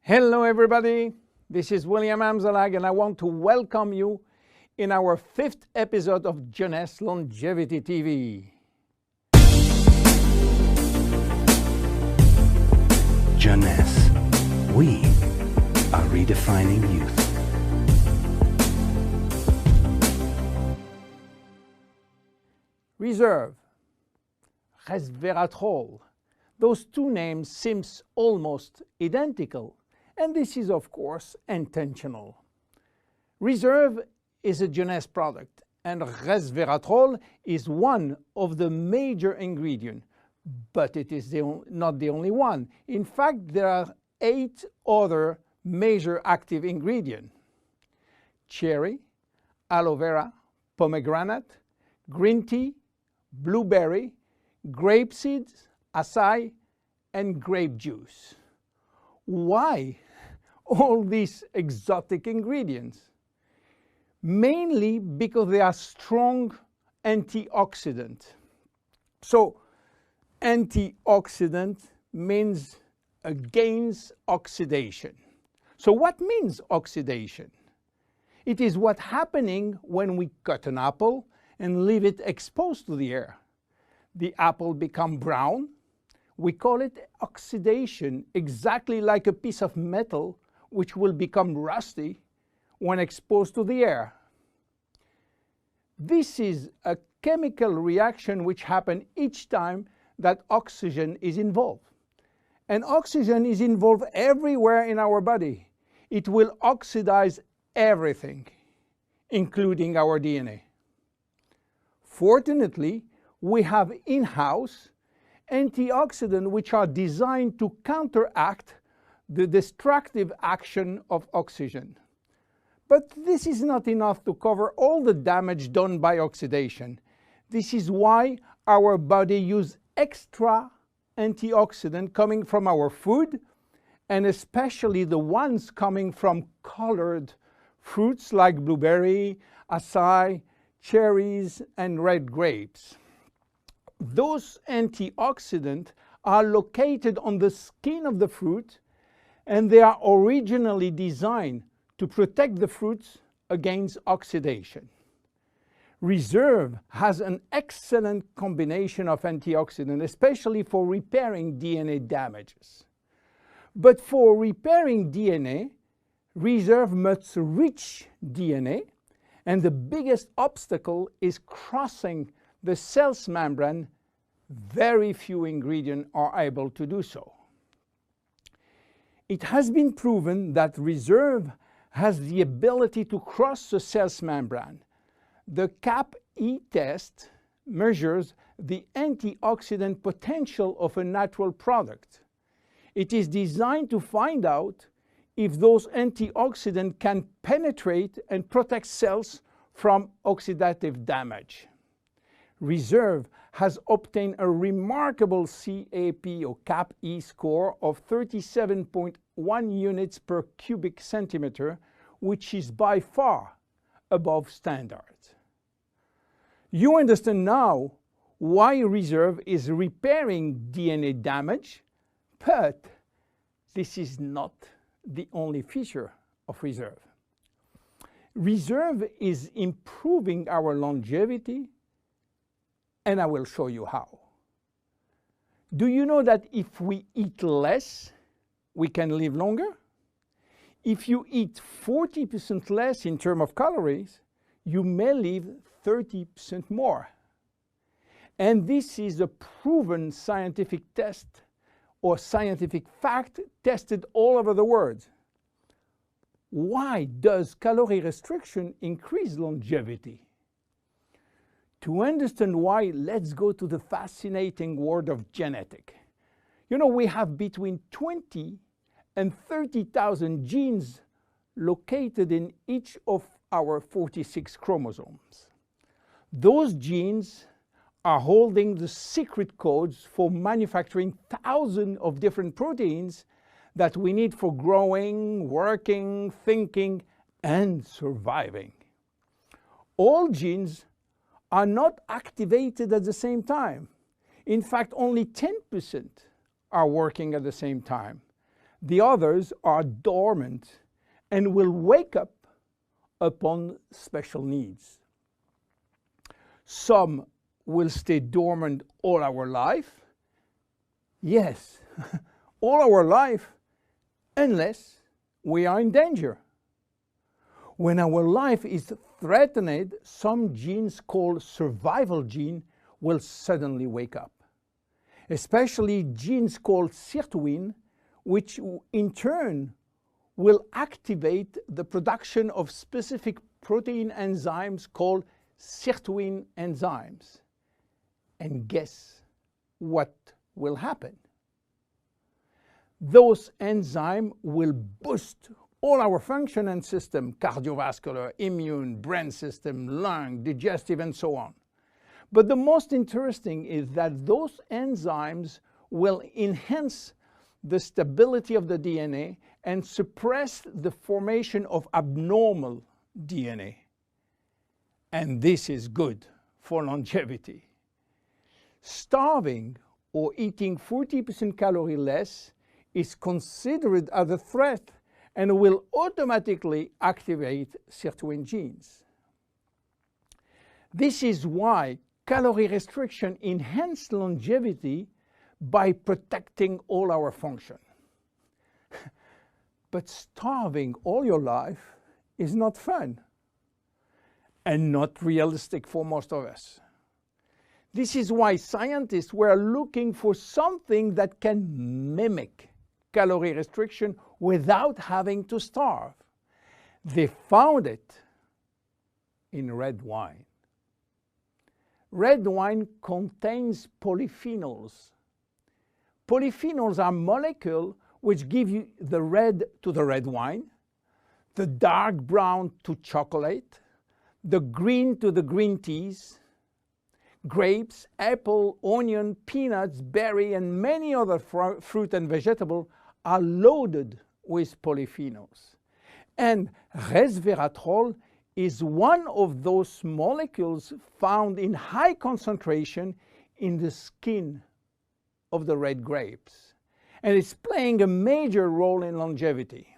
Hello everybody, this is William Amzalag and I want to welcome you in our 5th episode of Jeunesse Longevity TV. Jeunesse, we are redefining youth. Reserve, resveratrol, those two names seem almost identical. And this is, of course, intentional. Reserve is a Jeunesse product, and resveratrol is one of the major ingredients, but it is not the only one. In fact, there are 8 other major active ingredients: cherry, aloe vera, pomegranate, green tea, blueberry, grape seeds, acai, and grape juice. Why all these exotic ingredients? Mainly because they are strong antioxidants. So antioxidant means against oxidation. So what means oxidation? It is what's happening when we cut an apple and leave it exposed to the air. The apple becomes brown. We call it oxidation, exactly like a piece of metal which will become rusty when exposed to the air. This is a chemical reaction which happens each time that oxygen is involved. And oxygen is involved everywhere in our body. It will oxidize everything, including our DNA. Fortunately, we have in-house antioxidants which are designed to counteract the destructive action of oxygen. But this is not enough to cover all the damage done by oxidation. This is why our body uses extra antioxidants coming from our food, and especially the ones coming from colored fruits like blueberry, acai, cherries, and red grapes. Those antioxidants are located on the skin of the fruit, and they are originally designed to protect the fruits against oxidation. Reserve has an excellent combination of antioxidants, especially for repairing DNA damages. But for repairing DNA, Reserve must reach DNA, and the biggest obstacle is crossing the cell's membrane. Very few ingredients are able to do so. It has been proven that Reserve has the ability to cross the cell's membrane. The CAP-e test measures the antioxidant potential of a natural product. It is designed to find out if those antioxidants can penetrate and protect cells from oxidative damage. Reserve has obtained a remarkable CAP or CAP-e score of 37.1 units per cubic centimeter, which is by far above standard. You understand now why Reserve is repairing DNA damage, but this is not the only feature of Reserve. Reserve is improving our longevity, and I will show you how. Do you know that if we eat less, we can live longer? If you eat 40% less in terms of calories, you may live 30% more. And this is a proven scientific test or scientific fact tested all over the world. Why does calorie restriction increase longevity? To understand why, let's go to the fascinating world of genetics. You know, we have between 20 and 30,000 genes located in each of our 46 chromosomes. Those genes are holding the secret codes for manufacturing thousands of different proteins that we need for growing, working, thinking, and surviving. All genes are not activated at the same time. In fact, only 10% are working at the same time. The others are dormant and will wake up upon special needs. Some will stay dormant all our life. Yes, all our life, unless we are in danger. When our life is threatened, some genes called survival gene will suddenly wake up. Especially genes called sirtuin, which in turn will activate the production of specific protein enzymes called sirtuin enzymes. And guess what will happen? Those enzymes will boost all our function and system, cardiovascular, immune, brain system, lung, digestive, and so on. But the most interesting is that those enzymes will enhance the stability of the DNA and suppress the formation of abnormal DNA. And this is good for longevity. Starving or eating 40% calorie less is considered as a threat and will automatically activate sirtuin genes. This is why calorie restriction enhances longevity by protecting all our function. But starving all your life is not fun and not realistic for most of us. This is why scientists were looking for something that can mimic calorie restriction without having to starve. They found it in red wine. Red wine contains polyphenols. Polyphenols are molecules which give you the red to the red wine, the dark brown to chocolate, the green to the green teas. Grapes, apple, onion, peanuts, berry, and many other fruit and vegetables are loaded with polyphenols. And resveratrol is one of those molecules found in high concentration in the skin of the red grapes. And it's playing a major role in longevity.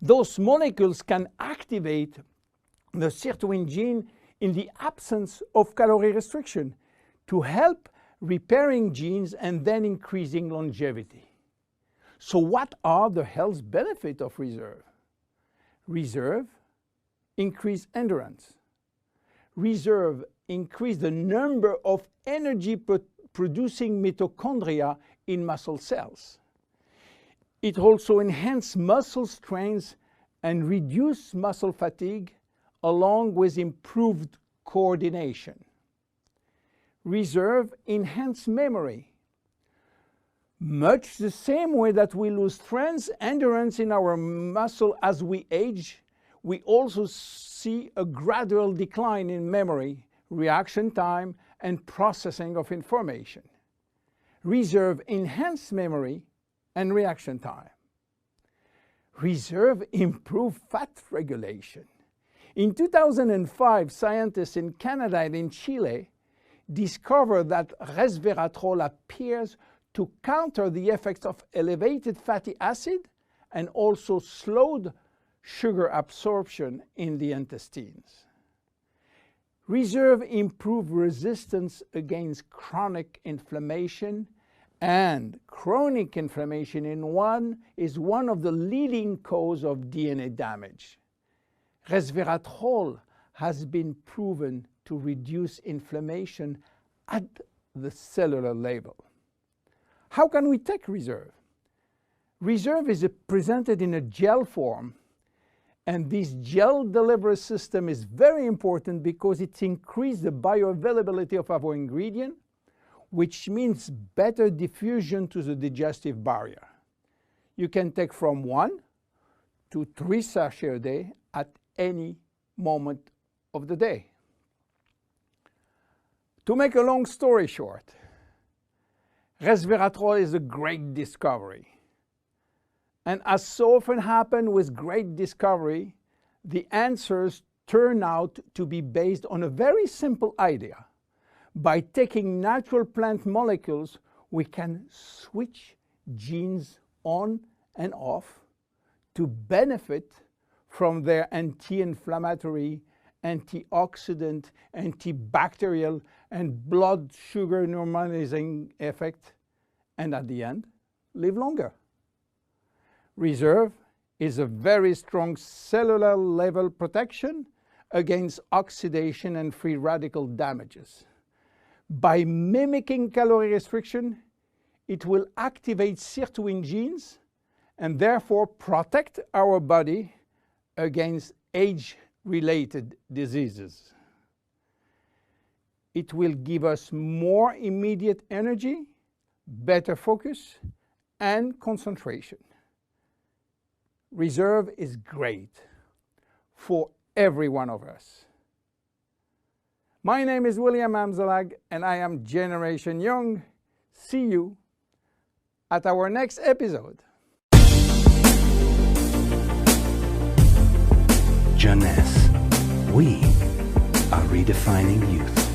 Those molecules can activate the sirtuin gene in the absence of calorie restriction to help repairing genes and then increasing longevity. So what are the health benefits of reserve? Reserve increase endurance. Reserve increase the number of energy-producing mitochondria in muscle cells. It also enhances muscle strength and reduces muscle fatigue, along with improved coordination. Reserve enhances memory. Much the same way that we lose strength, endurance in our muscle as we age, we also see a gradual decline in memory, reaction time, and processing of information. Reserve enhances memory and reaction time. Reserve improves fat regulation. In 2005, scientists in Canada and in Chile discovered that resveratrol appears to counter the effects of elevated fatty acid and also slowed sugar absorption in the intestines. Reserve improves resistance against chronic inflammation, and chronic inflammation is one of the leading causes of DNA damage. Resveratrol has been proven to reduce inflammation at the cellular level. How can we take reserve? Reserve is presented in a gel form, and this gel delivery system is very important because it increases the bioavailability of our ingredient, which means better diffusion to the digestive barrier. You can take from 1 to 3 sachets a day at any moment of the day. To make a long story short, resveratrol is a great discovery. And as so often happens with great discovery, the answers turn out to be based on a very simple idea. By taking natural plant molecules, we can switch genes on and off to benefit from their anti-inflammatory, antioxidant, antibacterial, and blood sugar normalizing effect, and at the end, live longer. Reserve is a very strong cellular level protection against oxidation and free radical damages. By mimicking calorie restriction, it will activate sirtuin genes and therefore protect our body against age-related diseases. It will give us more immediate energy, better focus, and concentration. Reserve is great for every one of us. My name is William Amzalag, and I am Generation Young. See you at our next episode. Jeunesse, we are redefining youth.